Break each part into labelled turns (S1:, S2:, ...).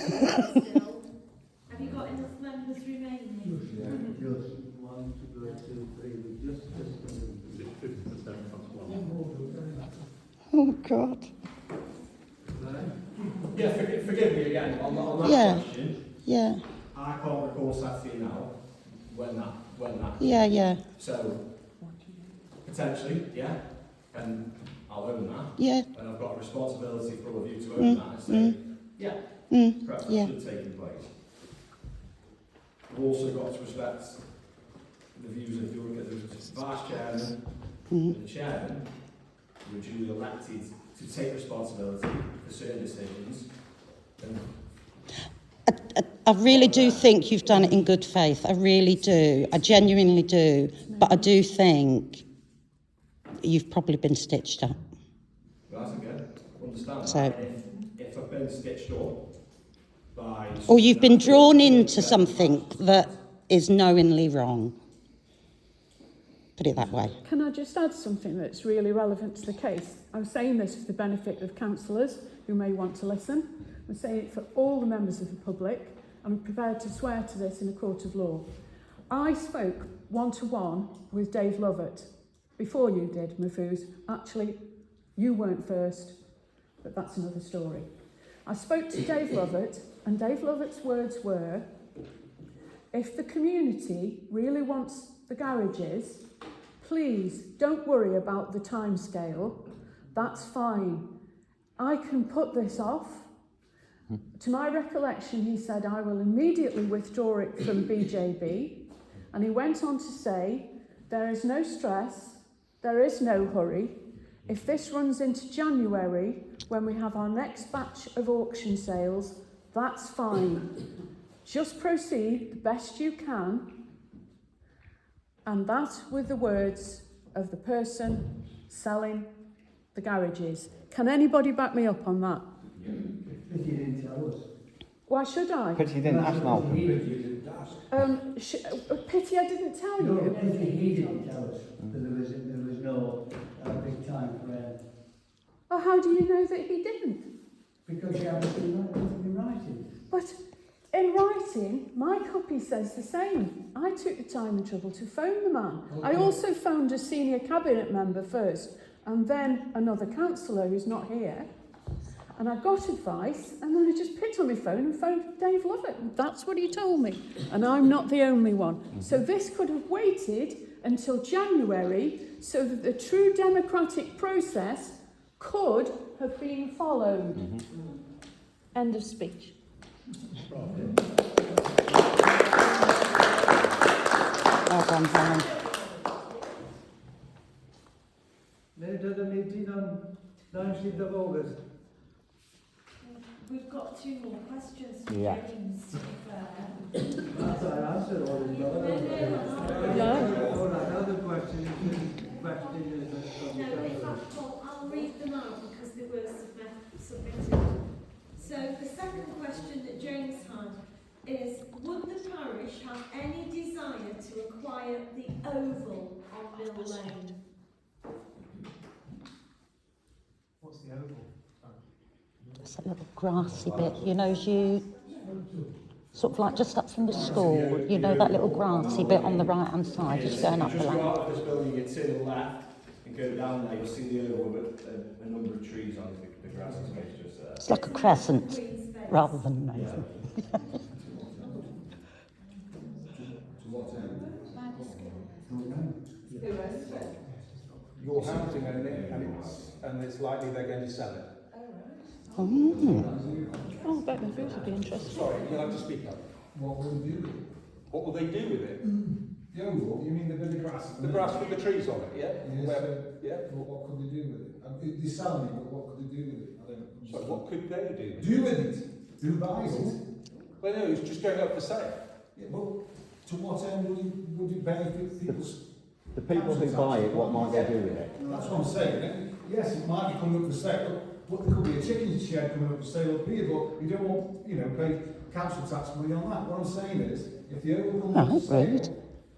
S1: Have you got enough members remaining?
S2: Yeah, just 1, 2, 3, just 50% plus 1.
S3: Oh, God.
S4: Yeah, forgive me again on that question.
S3: Yeah.
S4: I can't recall Saturday now when that.
S3: Yeah.
S4: So potentially, yeah, and I'll own that.
S3: Yeah.
S4: And I've got a responsibility for all of you to own that and say, perhaps that should have taken place. I've also got to respect the views of the vice chairman and the chairman, who were duly elected to take responsibility for certain decisions.
S3: I really do think you've done it in good faith. I really do. I genuinely do. But I do think you've probably been stitched up.
S4: Well, that's okay. Understand
S3: So,
S4: that. If I've been stitched up by...
S3: or you've been drawn into something that is knowingly wrong. Put it that way.
S5: Can I just add something that's really relevant to the case? I'm saying this for the benefit of councillors who may want to listen. I'm saying it for all the members of the public. I'm prepared to swear to this in a court of law. I spoke one-to-one with Dave Lovett before you did, Mahfouz. Actually, you weren't first, but that's another story. I spoke to Dave Lovett, and Dave Lovett's words were, if the community really wants the garages, please don't worry about the timescale. That's fine. I can put this off. To my recollection, he said, I will immediately withdraw it from BJB. And he went on to say, there is no stress, there is no hurry. If this runs into January, when we have our next batch of auction sales, that's fine. Just proceed the best you can. And that with the words of the person selling the garages. Can anybody back me up on that?
S2: Pity you didn't tell us.
S5: Why should I?
S6: Pity you didn't ask Malcolm.
S2: Pity you didn't ask.
S5: Pity I didn't tell
S2: No,
S5: you.
S2: pity he didn't tell us that there was no big time frame.
S5: Oh, how do you know that he didn't?
S2: Because you haven't been writing.
S5: But in writing, my copy says the same. I took the time and trouble to phone the man. Okay. I also phoned a senior cabinet member first, and then another councillor who's not here. And I got advice, and then I just picked on my phone and phoned Dave Lovett. That's what he told me. And I'm not the only one. So this could have waited until January so that the true democratic process could have been followed. End of speech.
S3: Well done, Helen.
S2: Later the meeting on 19th of August.
S1: We've got 2 more questions for
S6: Yeah.
S1: James, to be fair.
S2: That's I answered all this. Another question is
S1: No, in fact, I'll read them out because they were submitted. So the second question that James had is, would the parish have any desire to acquire the oval on Mill Lane?
S4: What's the oval?
S3: It's a little grassy bit, you know, as you sort of like just up from the school, you know, that little grassy bit on the right hand side as you're going up the
S4: Just go
S3: lane.
S4: out of this building, you turn left and go down there, you'll see the oval with a number of trees on the grassy space just there.
S3: It's like a crescent rather than an oval.
S7: You're housing and it's likely they're going to sell it.
S3: Oh,
S5: Oh, I bet the food would be interesting.
S7: Sorry, you'll have to speak up.
S8: What will they do with it?
S7: What will they do with it?
S8: The oval, you mean the bit of grass?
S7: The grass with the trees on it, yeah?
S8: Yes.
S7: Yeah.
S8: What could they do with it? They're selling it, but what could they do with it? I don't understand.
S7: So what could they do?
S8: Do with it? Who buys it?
S7: Well, no, it's just going up for sale.
S8: Yeah, well, to what end would it benefit people's...
S6: The people who buy it, what might they do with it?
S8: That's what I'm saying. Yes, it might be coming up for sale, but there could be a chicken shed coming up for sale up here, but you don't want, pay council tax money on that. What I'm saying is, if the oval comes up for sale,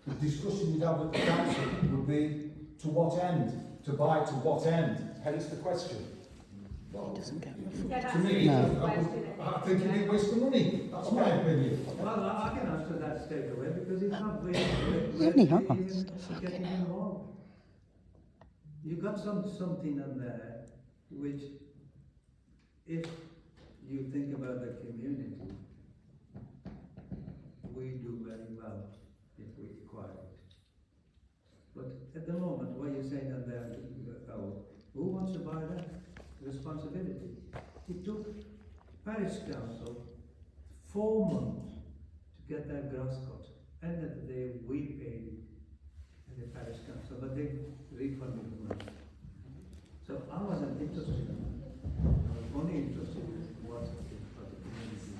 S8: the discussion you'd have at the council would be to what end? To buy to what end?
S7: Hence the question.
S5: Doesn't get
S8: To me, I think it'd be a waste of money. That's my opinion.
S2: Well, I can answer that straight away because it's not really.
S3: You only asked.
S2: Getting involved. You got something on there which, if you think about the community, we do very well if we acquire it. But at the moment, what you're saying on there, who wants to buy that? Responsibility. It took Parish Council 4 months to get that grass cut. End of the day, we paid the Parish Council, but they refunded the money. So I wasn't interested in that. I was only interested in what's for the community.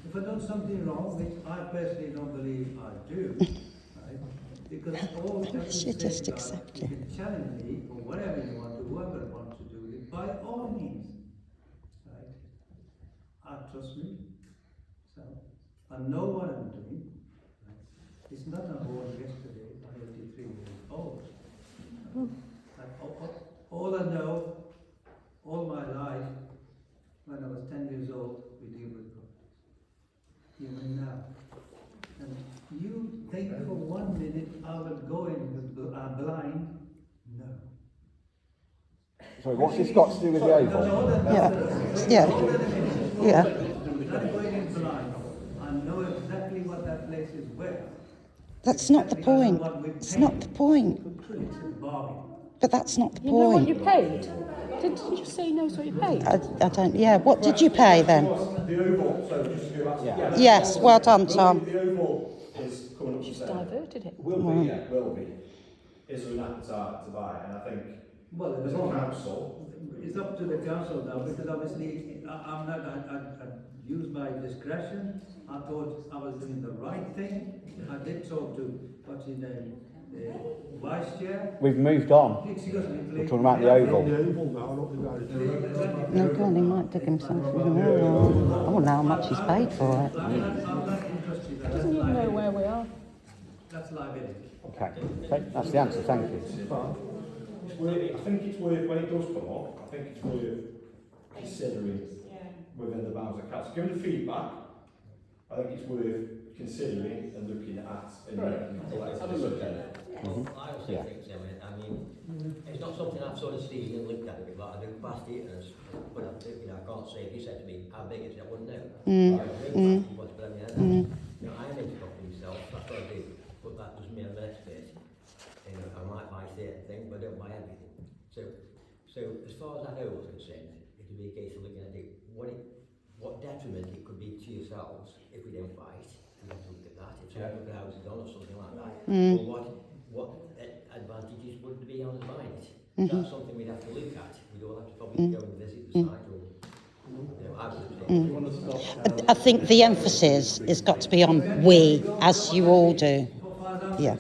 S2: If I've done something wrong, which I personally don't believe I do, right? Because all
S3: She just accepted.
S2: you can challenge me or whatever you want to, whoever wants to do it, by all means, right? Trust me. So I know what I'm doing. Right? It's not a born yesterday. I'm 83 years old. All I know, all my life, when I was 10 years old, we deal with problems. Even now. And you think for 1 minute I would go in blind? No.
S6: Sorry, what's this got to do with the oval?
S3: Yeah.
S2: Not going in blind. I know exactly what that place is worth.
S3: That's not the point. It's not the point.
S2: It's a bargain.
S3: But that's not the
S5: You know what you
S3: point.
S5: paid? Did you say he knows what you paid?
S3: I don't. Yeah. What did you pay then?
S4: The oval, so just to go back to
S6: Yeah.
S3: Yes. Well done, Tom.
S4: The oval is coming up for
S5: Just
S4: sale.
S5: diverted it.
S4: Will be, yeah, will be. Is there an appetite to buy it? And I think
S2: Well, at
S4: as
S2: the
S4: a
S2: moment,
S4: council,
S2: it's up to the council now, because obviously I used my discretion. I thought I was doing the right thing. I did talk to, what's his name, the vice chair.
S6: We've moved on.
S2: Excuse me, please.
S6: We're talking about the oval.
S3: No, go on. He might dig himself in the wall. I wonder how much he's paid for it.
S2: I'm not interested in
S5: He doesn't even know where we are.
S2: That's liability.
S6: Okay, that's the answer, thank you.
S4: I think it's worth, when it does come up, I think it's worth considering within the bounds of council. Given the feedback, I think it's worth considering and looking at and making a collective decision.
S9: I also think so. I mean, it's not something I've sort of seen and looked at it, but I do past it, but I can't say, if you said to me, how big is it, I wouldn't know. I am into property myself, that's what I do, but that doesn't mean I'm an expert. I might buy certain things, but I don't buy everything. So as far as I know what's concerned, it would be a case of looking at it, what detriment it could be to yourselves if we don't buy it. We have to look at that. If someone put houses on or something like that, or what advantages would be on us buying it? That's something we'd have to look at. We'd all have to probably go and visit the site, or
S3: I think the emphasis has got to be on we, as you all do. Yeah.